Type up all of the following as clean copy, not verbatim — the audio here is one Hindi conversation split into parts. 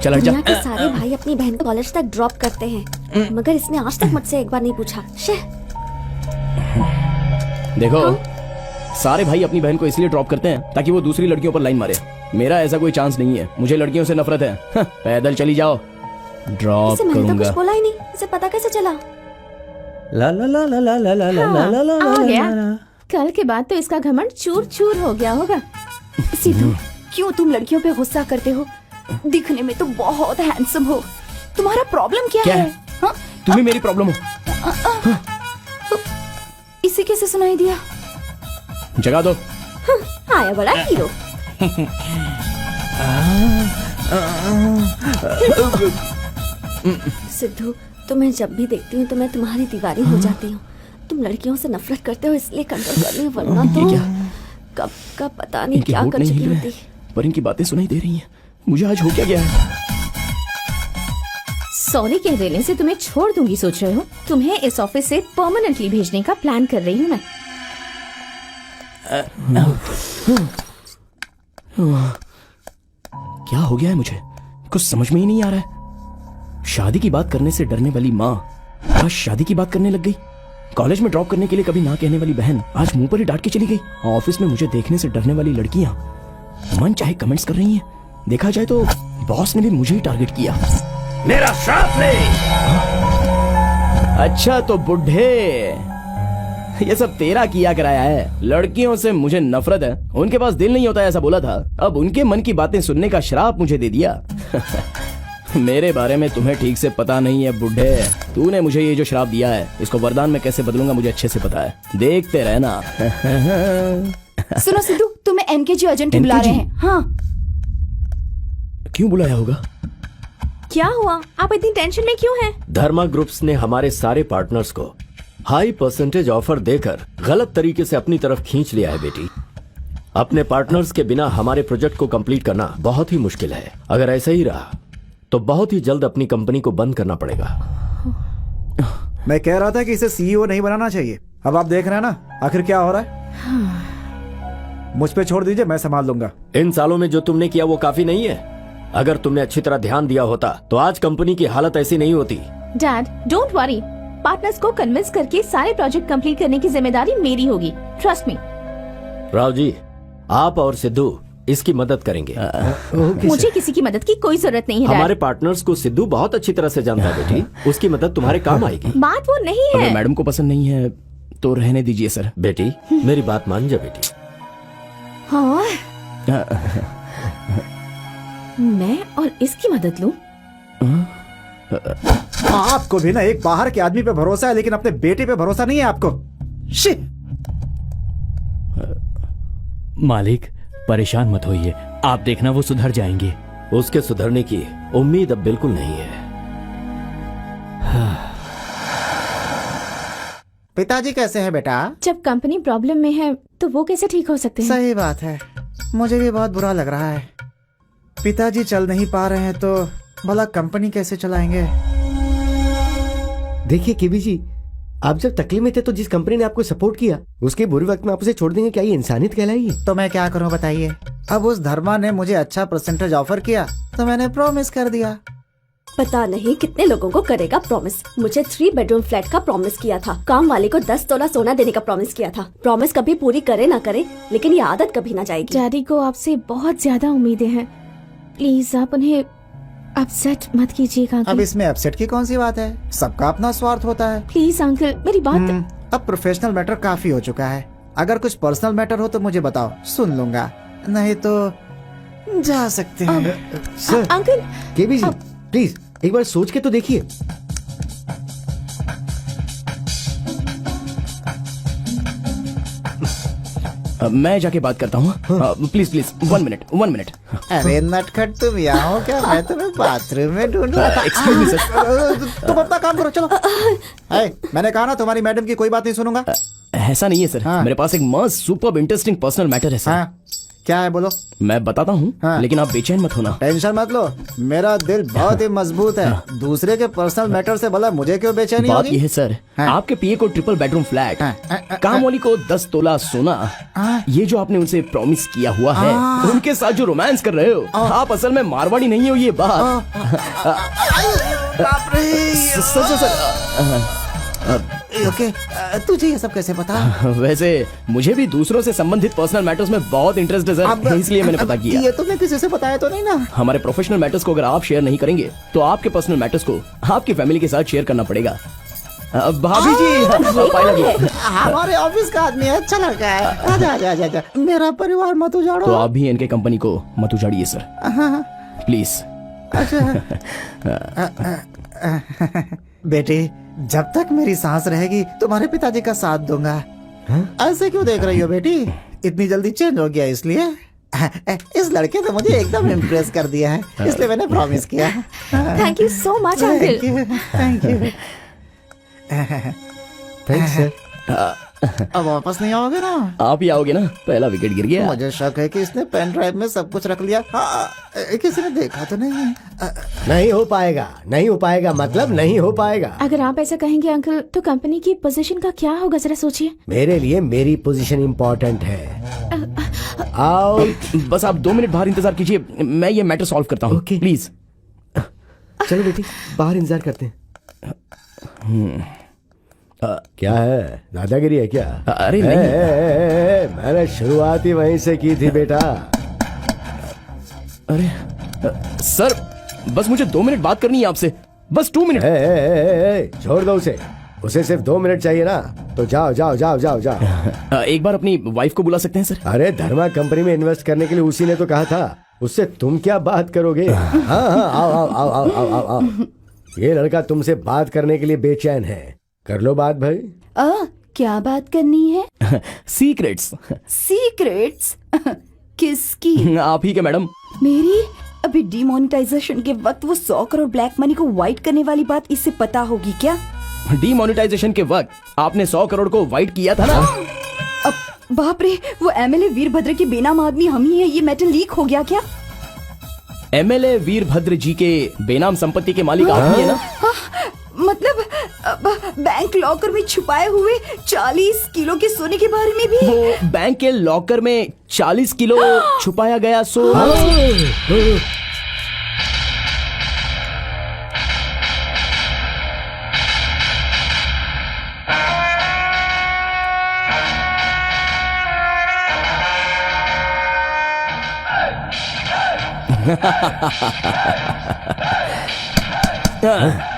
चल हट जा। दुनिया के सारे भाई अपनी बहन को कॉलेज तक ड्रॉप करते हैं, मगर इसने आज तक मुझसे एक बार नहीं पूछा। देखो सारे भाई अपनी बहन को इसलिए ड्रॉप करते हैं ताकि वो दूसरी लड़कियों पर लाइन मारे। मेरा ऐसा कोई चांस नहीं है, मुझे लड़कियों से नफरत है। पैदल चली जाओ, ड्रॉप मैंने तो करूंगा। कुछ बोला ही नहीं, इसे पता कैसे चला? ला ला ला ला ला ला ला ला ला ला आ गया। ला। कल के बाद तो इसका घमंड चूर चूर हो गया होगा। सिद्धू, क्यों तुम लड़कियों पे गुस्सा करते हो? दिखने में तो बहुत हैंडसम हो, तुम्हारा प्रॉब्लम क्या है? हाँ? तुम ही मेरी प्रॉब्लम हो। इसे कैसे सुनाई दिया? जगा दो। आया बड़ा हीरो। सिद्धू, तुम्हें जब भी देखती हूँ तो मैं तुम्हारी दीवानी हो जाती हूँ। तुम लड़कियों से नफरत करते हो इसलिए कंट्रोल कर रही हो, वरना तो कब का पता नहीं इनके क्या होठ कर नहीं चुकी हिल रहे होती। हैं, पर इनकी बातें सुनाई दे रही हैं। मुझे आज हो क्या गया है? सॉरी कह देने से तुम्हें छोड़ दूंगी सोच रहे हो? तुम्हें इस ऑफिस से परमानेंटली भेजने का प्लान कर रही हूँ मैं। क्या हो गया है मुझे? कुछ समझ में ही नहीं आ रहा है। शादी की बात करने से डरने वाली माँ आज शादी की बात करने लग गई। कॉलेज में ड्रॉप करने के लिए कभी ना कहने वाली बहन आज मुंह पर ही डांट के चली गई। ऑफिस में मुझे देखने से डरने वाली लड़कियां मन चाहे कमेंट्स कर रही हैं। देखा जाए तो बॉस ने भी मुझे ही टारगेट किया। मेरा श्राप ले। अच्छा तो बुढ़े, ये सब तेरा किया कराया है। लड़कियों से मुझे नफरत है, उनके पास दिल नहीं होता ऐसा बोला था। अब उनके मन की बातें सुनने का श्राप मुझे दे दिया। मेरे बारे में तुम्हें ठीक से पता नहीं है बुढ़े। तूने मुझे ये जो श्राप दिया है इसको वरदान में कैसे बदलूंगा मुझे अच्छे से पता है। देखते रहना। सुनो सिद्धू, तुम्हें एनकेजी एजेंट बुला रहे हैं। हाँ। क्यों बुलाया होगा? क्या हुआ? आप इतनी टेंशन में क्यों हैं? धर्मा ग्रुप्स ने हमारे सारे पार्टनर्स को हाई परसेंटेज ऑफर देकर गलत तरीके से अपनी तरफ खींच लिया है बेटी। अपने पार्टनर्स के बिना हमारे प्रोजेक्ट को कंप्लीट करना बहुत ही मुश्किल है। अगर ऐसा ही रहा तो बहुत ही जल्द अपनी कंपनी को बंद करना पड़ेगा। मैं कह रहा था कि इसे सीईओ नहीं बनाना चाहिए। अब आप देख रहे हैं ना आखिर क्या हो रहा है। मुझ पे छोड़ दीजिए, मैं संभाल लूंगा। इन सालों में जो तुमने किया वो काफी नहीं है। अगर तुमने अच्छी तरह ध्यान दिया होता तो आज कंपनी की हालत ऐसी नहीं होती। डैड डोंट वरी, पार्टनर्स को कन्विंस करके सारे प्रोजेक्ट कंप्लीट करने की जिम्मेदारी मेरी होगी। Trust me. राव जी, आप और सिद्धू इसकी मदद करेंगे। मुझे किसी की मदद की कोई जरूरत नहीं है डैड। हमारे पार्टनर्स को सिद्धू बहुत अच्छी तरह से जानता है बेटी। उसकी मदद तुम्हारे काम आएगी। बात वो नहीं है। अगर मैडम को पसंद नहीं है तो रहने दीजिए सर। बेटी मेरी बात मान जा बेटी। हाँ, मैं और इसकी मदद लूं? आपको भी ना एक बाहर के आदमी पे भरोसा है लेकिन अपने बेटे पे भरोसा नहीं है आपको। शी! मालिक परेशान मत होइए, आप देखना वो सुधर जाएंगे। उसके सुधरने की उम्मीद अब बिल्कुल नहीं है। पिताजी कैसे हैं बेटा? जब कंपनी प्रॉब्लम में है तो वो कैसे ठीक हो सकते हैं? सही बात है, मुझे भी बहुत बुरा लग रहा है। पिताजी चल नहीं पा रहे हैं तो भला कंपनी कैसे चलाएंगे? देखिए केबी जी, आप जब तकलीफ में थे तो जिस कंपनी ने आपको सपोर्ट किया उसके बुरे वक्त में आप उसे छोड़ देंगे, क्या ये इंसानियत कहलाएगी? तो मैं क्या करूं बताइए। अब उस धर्मा ने मुझे अच्छा परसेंटेज ऑफर किया तो मैंने प्रॉमिस कर दिया। पता नहीं कितने लोगों को करेगा प्रॉमिस। मुझे 3 बेडरूम फ्लैट का प्रॉमिस किया था। काम वाले को 10 तोला सोना देने का प्रॉमिस किया था। प्रॉमिस कभी पूरी करे ना करे लेकिन ये आदत कभी ना जाएगी। डैडी को आपसे बहुत ज्यादा उम्मीदें हैं, प्लीज आप उन्हें अपसेट मत कीजिएगा अब अंकल। इसमें अपसेट की कौन सी बात है? सबका अपना स्वार्थ होता है। प्लीज अंकल मेरी बात। अब प्रोफेशनल मैटर काफी हो चुका है। अगर कुछ पर्सनल मैटर हो तो मुझे बताओ, सुन लूंगा, नहीं तो जा सकते हैं। Sir uncle KB ji please एक बार सोच के तो देखिए। मैं जाके बात करता हूँ। Please please 1 minute. अरे नटखट तुम यहाँ हो क्या? मैं तुम्हें बाथरूम में ढूंढ रहा था। Excuse me sir. तुम अपना काम करो, चलो। मैंने कहा ना तुम्हारी मैडम की कोई बात नहीं सुनूंगा। ऐसा नहीं है सर। हाँ। मेरे पास एक मस्त सुपर इंटरेस्टिंग पर्सनल मैटर है सर। हाँ। क्या है बोलो। मैं बताता हूँ हाँ। लेकिन आप बेचैन मत होना। टेंशन मत लो, मेरा दिल बहुत ही मजबूत है। दूसरे के पर्सनल मैटर से भला मुझे क्यों बेचैनी बात होगी? यह है सर, हाँ। आपके पीए को ट्रिपल बेडरूम फ्लैट, हाँ। काम वाली को 10 तोला सोना, हाँ। ये जो आपने उनसे प्रॉमिस किया हुआ है, उनके साथ जो रोमांस कर रहे हो, आप असल में मारवाड़ी नहीं हो, ये बात। बाप रे। सर ओके, तुझे ये सब कैसे पता? वैसे मुझे भी दूसरों से संबंधित पर्सनल मैटर्स में बहुत इंटरेस्ट है सर, इसलिए मैंने पता किया। ये तुमने किसी से बताया तो नहीं ना? हमारे प्रोफेशनल मैटर्स को अगर आप शेयर नहीं करेंगे तो आपके पर्सनल मैटर्स को आपकी फैमिली के साथ शेयर करना पड़ेगा। भाभी जी, I love you। हमारे ऑफिस का आदमी है, अच्छा लड़का है। आजा आजा आजा आजा। मेरा परिवार मत उजाड़ो। तो आप भी इनके कंपनी को मत उजाड़िए सर, प्लीज। बेटी, जब तक मेरी सांस रहेगी तुम्हारे पिताजी का साथ दूंगा। ऐसे क्यों देख रही हो बेटी? इतनी जल्दी चेंज हो गया इसलिए? इस लड़के ने मुझे एकदम इम्प्रेस कर दिया है, इसलिए मैंने प्रॉमिस किया। Thank you so much uncle. Thank you. Thanks sir. अब वापस नहीं आओगे ना? आप ही आओगे ना? पहला विकेट गिर गया। मुझे शक है कि इसने पेन ड्राइव में सब कुछ रख लिया। किसी ने देखा तो नहीं? नहीं हो पाएगा, नहीं हो पाएगा, मतलब नहीं हो पाएगा। अगर आप ऐसा कहेंगे अंकल तो कंपनी की पोजीशन का क्या होगा, जरा सोचिए। मेरे लिए मेरी पोजीशन इम्पोर्टेंट है। आओ। बस आप 2 मिनट बाहर इंतजार कीजिए, मैं ये मैटर सॉल्व करता हूँ। Okay. प्लीज। चलो बेटी, बाहर इंतजार करते हैं। क्या है, दादागिरी है क्या? अरे नहीं। मैंने शुरुआत ही वहीं से की थी बेटा। अरे सर, बस मुझे 2 मिनट बात करनी है आपसे, बस 2 मिनट। छोड़ दो उसे सिर्फ 2 मिनट चाहिए ना, तो जाओ जाओ जाओ जाओ जाओ। एक बार अपनी वाइफ को बुला सकते हैं सर? अरे धर्मा कंपनी में इन्वेस्ट करने के लिए उसी ने तो कहा था, उससे तुम क्या बात करोगे? हाँ हाँ, आओ आओ आओ आओ आओ आओ आओ। ये लड़का तुमसे बात करने के लिए बेचैन है, कर लो बात भाई। क्या बात करनी है? सीक्रेट्स। सीक्रेट्स? किसकी? आप ही के मैडम। मेरी? अभी डिमोनेटाइजेशन के वक्त वो 100 करोड़ ब्लैक मनी को वाइट करने वाली बात इससे पता होगी क्या? डिमोनेटाइजेशन के वक्त आपने 100 करोड़ को वाइट किया था ना? अब बाप रे, वो एमएलए वीरभद्र के बेनाम आदमी हम ही है, ये मैटर लीक हो गया क्या? एमएलए वीरभद्र जी के बेनाम संपत्ति के मालिक आप ही है ना? मतलब बैंक लॉकर में छुपाए हुए 40 किलो के सोने के बारे में भी? वो बैंक के लॉकर में 40 किलो छुपाया गया सो।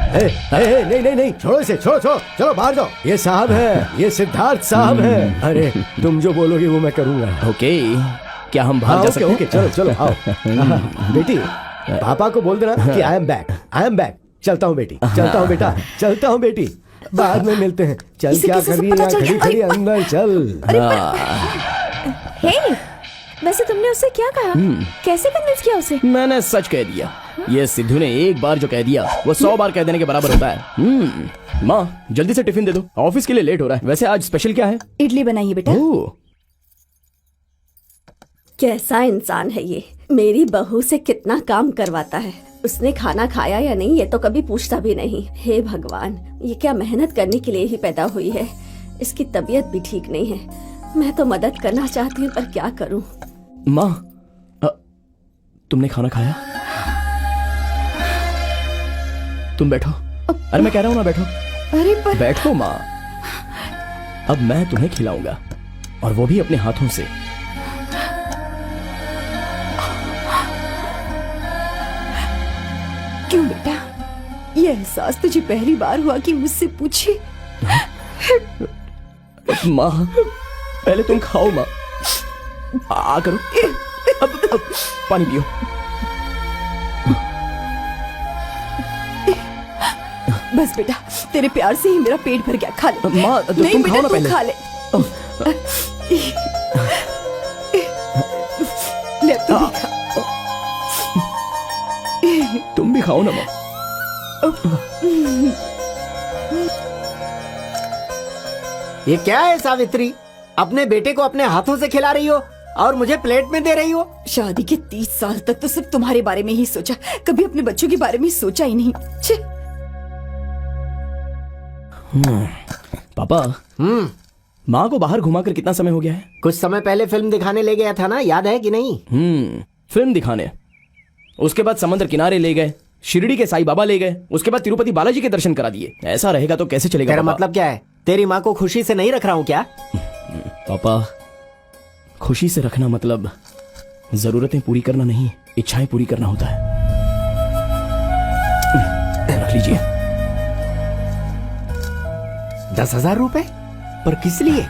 नहीं नहीं नहीं, छोड़ो इसे, छोड़ो छोड़ो, चलो बाहर जाओ। ये साहब है, ये सिद्धार्थ साहब है। अरे तुम जो बोलोगे वो मैं करूंगा। ओके, क्या हम बाहर जा सकते हैं? ओके, चलो चलो आओ। बेटी, पापा को बोल देना कि I am back, I am back. चलता हूँ बेटी, चलता हूँ बेटा, चलता हूँ बेटी, बाद में मिलते हैं। चल, इसे क्या कैसे कर रही पता है चल खड़ी गया? खड़ी, अंदर चल। हे, वैसे तुमने उससे क्या कहा? कैसे कन्विंस किया उसे? मैंने सच कह दिया। ये सिद्धू ने एक बार जो कह दिया वो 100 बार कह देने के बराबर होता है। माँ, जल्दी से टिफिन दे दो, ऑफिस के लिए लेट हो रहा है। वैसे आज स्पेशल क्या है? इडली बनाइए बेटा। ओह, कैसा इंसान है ये, मेरी बहू से कितना काम करवाता है। उसने खाना खाया या नहीं ये तो कभी पूछता भी नहीं। हे भगवान, ये क्या मेहनत करने के लिए ही पैदा हुई है। इसकी तबीयत भी ठीक नहीं है। मैं तो मदद करना चाहती हूँ पर क्या करूँ। माँ, तुमने खाना खाया? तुम बैठो। अरे मैं कह रहा हूँ ना, बैठो। अरे पर बैठो माँ, अब मैं तुम्हें खिलाऊंगा और वो भी अपने हाथों से। क्यों बेटा, ये एहसास तुझे पहली बार हुआ कि मुझसे पूछे? माँ, पहले तुम खाओ माँ। आ करो, अब पानी पियो। बस बेटा, तेरे प्यार से ही मेरा पेट भर गया। खा ले। माँ, नहीं तुम बेटा, खाओ ना तू पहले। खा ले। ले अब तू भी खा। तुम भी खाओ ना माँ। ये क्या है सावित्री, अपने बेटे को अपने हाथों से खिला रही हो? और मुझे प्लेट में दे रही हो। शादी के 30 साल तक तो सिर्फ तुम्हारे बारे में ही सोचा, कभी अपने बच्चों के बारे में सोचा ही नहीं। छे। पापा, माँ को बाहर घुमाकर कितना समय हो गया है? कुछ समय पहले फिल्म दिखाने ले गया था ना, याद है कि नहीं? फिल्म दिखाने, उसके बाद समंदर किनारे ले गए, शिरडी के साईं बाबा ले गए, उसके बाद तिरुपति बालाजी के दर्शन करा दिए। ऐसा रहेगा तो कैसे चलेगा? तेरा पापा? मतलब क्या है? तेरी माँ को खुशी से नहीं रख रहा हूँ क्या? पापा, खुशी से रखना मतलब जरूरतें पूरी करना नहीं, इच्छाएं पूरी करना होता है। रख लीजिए। 10,000 रुपए? पर किस लिए?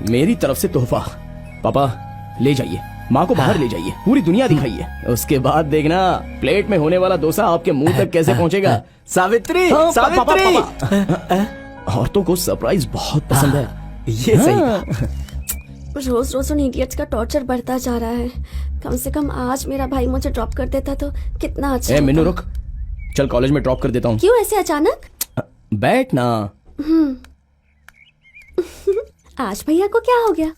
मेरी तरफ से तोहफा। पापा, ले जाइए, माँ को बाहर ले जाइए, पूरी दुनिया दिखाइए। उसके बाद देखना प्लेट में होने वाला डोसा आपके मुंह तक कैसे पहुंचेगा। सावित्री, हाँ, सावित्री। औरतों को सरप्राइज बहुत पसंद है। ये सही। रोज रोज उन इडियट्स का टॉर्चर बढ़ता जा रहा है। कम से कम आज मेरा भाई मुझे ड्रॉप कर देता तो कितना अच्छा ए होता। मिन्नू, रुक, चल कॉलेज में ड्रॉप कर देता हूँ। क्यों ऐसे अचानक? बैठ ना। आज भैया को क्या हो गया?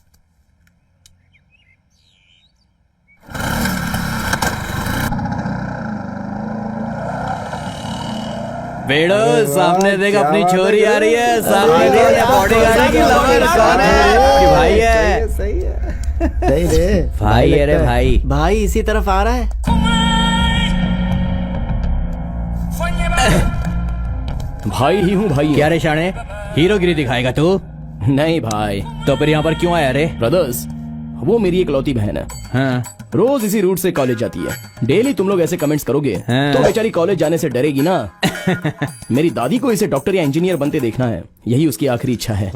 बेड़ो, सामने देख अपनी छोरी आ रही है। सामने देख बॉडीगार्ड की लवर कौन है? कि भाई है। सही रे। भाई है रे भाई। भाई इसी तरफ आ रहा है। भाई ही हूँ भाई। क्या रे शाणे, हीरोगिरी दिखाएगा तू? नहीं भाई, तो फिर यहाँ पर क्यों आया रे? ब्रदर्स, वो मेरी इकलौती बहन है। हाँ, रोज इसी रूट से कॉलेज जाती है। डेली तुम लोग ऐसे कमेंट्स करोगे हाँ। तो बेचारी कॉलेज जाने से डरेगी ना। मेरी दादी को इसे डॉक्टर या इंजीनियर बनते देखना है, यही उसकी आखिरी इच्छा है।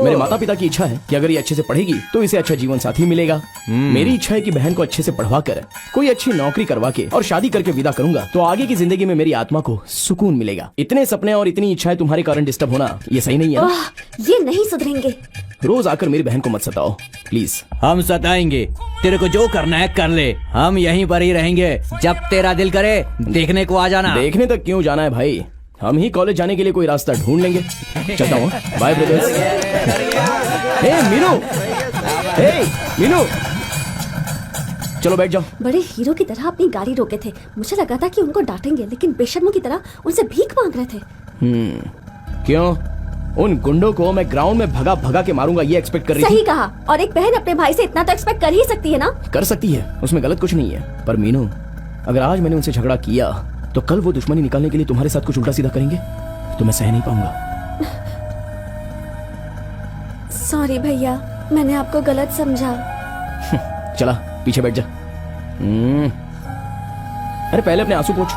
मेरे माता पिता की इच्छा है कि अगर ये अच्छे से पढ़ेगी तो इसे अच्छा जीवन साथी मिलेगा। मेरी इच्छा है कि बहन को अच्छे से पढ़वा कर कोई अच्छी नौकरी करवा के और शादी करके विदा करूंगा तो आगे की जिंदगी में मेरी आत्मा को सुकून मिलेगा। इतने सपने और इतनी इच्छाएं तुम्हारे कारण डिस्टर्ब होना ये सही नहीं है ना? ये नहीं सुधरेंगे। रोज आकर मेरी बहन को मत सताओ प्लीज। हम सताएंगे, तेरे को जो करना है कर ले, हम यहीं पर ही रहेंगे। जब तेरा दिल करे देखने को आ जाना। देखने तक क्यों जाना है भाई, हम ही कॉलेज जाने के लिए कोई रास्ता ढूंढ लेंगे। चलता हूँ, बाय ब्रदर्स। हे मीनू, हे मीनू, चलो बैठ जाओ। बड़े हीरो की तरह अपनी गाड़ी रोके थे। मुझे लगा था कि उनको डांटेंगे, लेकिन बेशर्मों की तरह उनसे भीख मांग रहे थे। क्यों? उन गुंडों को मैं ग्राउंड में भगा भगा के मारूंगा ये एक्सपेक्ट कर रही सही थी? कहा। और एक बहन अपने भाई से इतना तो एक्सपेक्ट कर ही सकती है ना? कर सकती है, उसमें गलत कुछ नहीं है। पर मीनू, अगर आज मैंने उनसे झगड़ा किया तो कल वो दुश्मनी निकालने के लिए तुम्हारे साथ कुछ उल्टा सीधा करेंगे तो मैं सह नहीं पाऊंगा। सॉरी भैया, मैंने आपको गलत समझा। चला पीछे बैठ जा। अरे पहले अपने आंसू पोंछ।